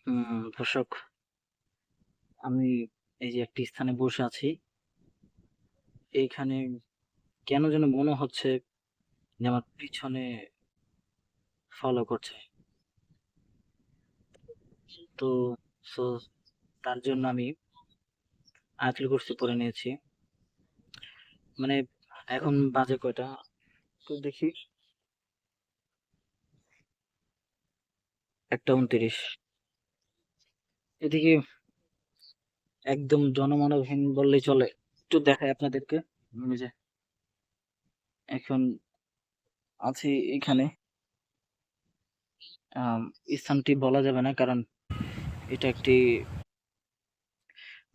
দর্শক, আমি এই যে একটি স্থানে বসে আছি। এইখানে কেন যেন মনে হচ্ছে যে আমার পিছনে ফলো করছে। তো সো তার জন্য আমি আয়াতুল কুরসি পড়ে নিয়েছি। মানে এখন বাজে কয়টা? তো দেখি 1:29। এদিকে একদম জনমানবহীন বললেই চলে। একটু দেখাই আপনাদেরকে। আমি যে এখন আছি এখানে, স্থানটি বলা যাবে না, কারণ এটা একটি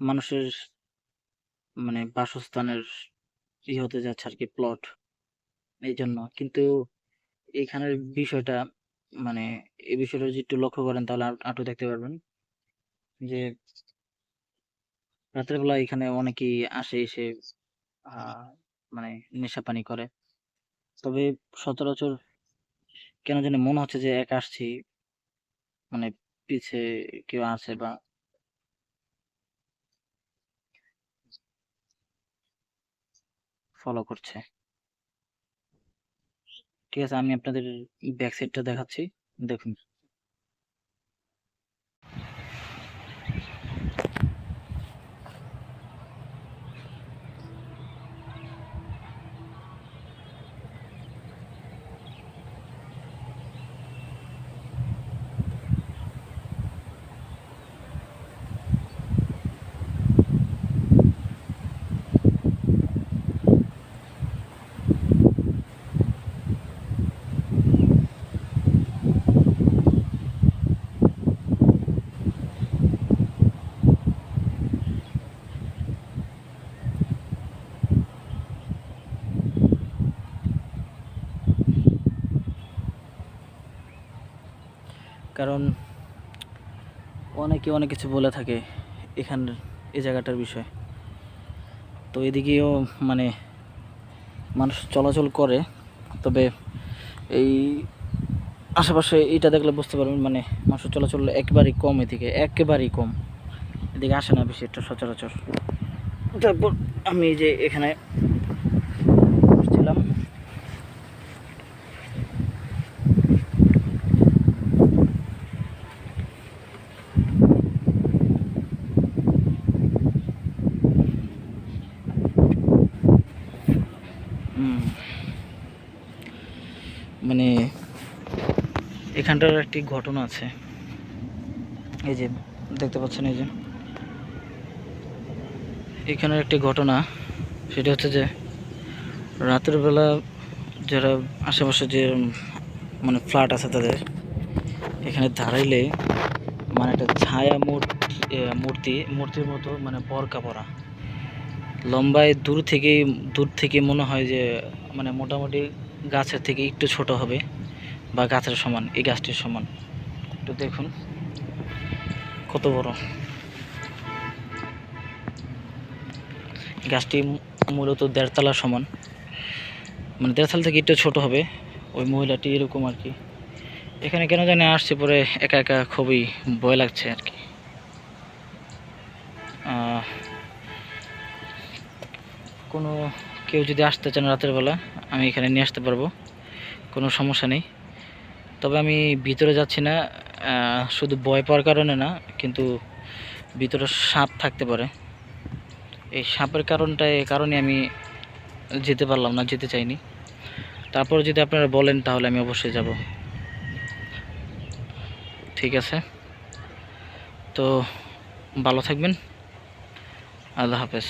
মানুষের মানে বাসস্থানের হতে যাচ্ছে আর কি, প্লট। এই জন্য কিন্তু এইখানের বিষয়টা, মানে এই বিষয়টা যদি একটু লক্ষ্য করেন তাহলে আরো দেখতে পারবেন যে রাতের বেলা এখানে অনেকেই আসে, এসে আহ মানে নেশা পানি করে। তবে সচরাচর কেন জানি মনে হচ্ছে যে একা আসছি, মানে পিছে কেউ আছে বা ফলো করছে। ঠিক আছে, আমি আপনাদের ব্যাক সাইডটা দেখাচ্ছি, দেখুন। কারণ অনেকে অনেক কিছু বলে থাকে এখানের এই জায়গাটার বিষয়। তো এদিকেও মানে মানুষ চলাচল করে, তবে এই আশেপাশে এইটা দেখলে বুঝতে পারবেন, মানে মানুষের চলাচল একেবারেই কম, এদিকে একেবারেই কম। এদিকে আসে না বেশি একটা সচরাচর। তারপর আমি এই যে এখানে বসছিলাম, মানে এখানটার একটি ঘটনা আছে। এই যে দেখতে পাচ্ছেন, এই যে এখানের একটি ঘটনা, সেটা হচ্ছে যে রাতের বেলা যারা আশেপাশে যে মানে ফ্ল্যাট আছে তাদের এখানে দাঁড়াইলে মানে একটা ছায়া মূর্তির মতো, মানে বরকা পরা, লম্বায় দূর থেকে মনে হয় যে মানে মোটামুটি গাছের থেকে একটু ছোট হবে বা গাছের সমান, এই গাছটির সমান। একটু দেখুন কত বড় গাছটি। মূলত 1.5 তলার সমান, মানে 1.5 তলা থেকে একটু ছোট হবে। ওই মহিলাটি এরকম আর কি। এখানে কেন জানি আসছে, পরে একা একা খুবই ভয় লাগছে আর কি। কোনো কেউ যদি আসতে চান রাতের বেলা, আমি এখানে নিয়ে আসতে পারবো, কোনো সমস্যা নেই। তবে আমি ভিতরে যাচ্ছি না, শুধু ভয় পাওয়ার কারণে না, কিন্তু ভিতরে সাপ থাকতে পারে। এই সাপের কারণে আমি যেতে পারলাম না, যেতে চাইনি। তারপর যদি আপনারা বলেন তাহলে আমি অবশ্যই যাব। ঠিক আছে, তো ভালো থাকবেন। আল্লাহ হাফেজ।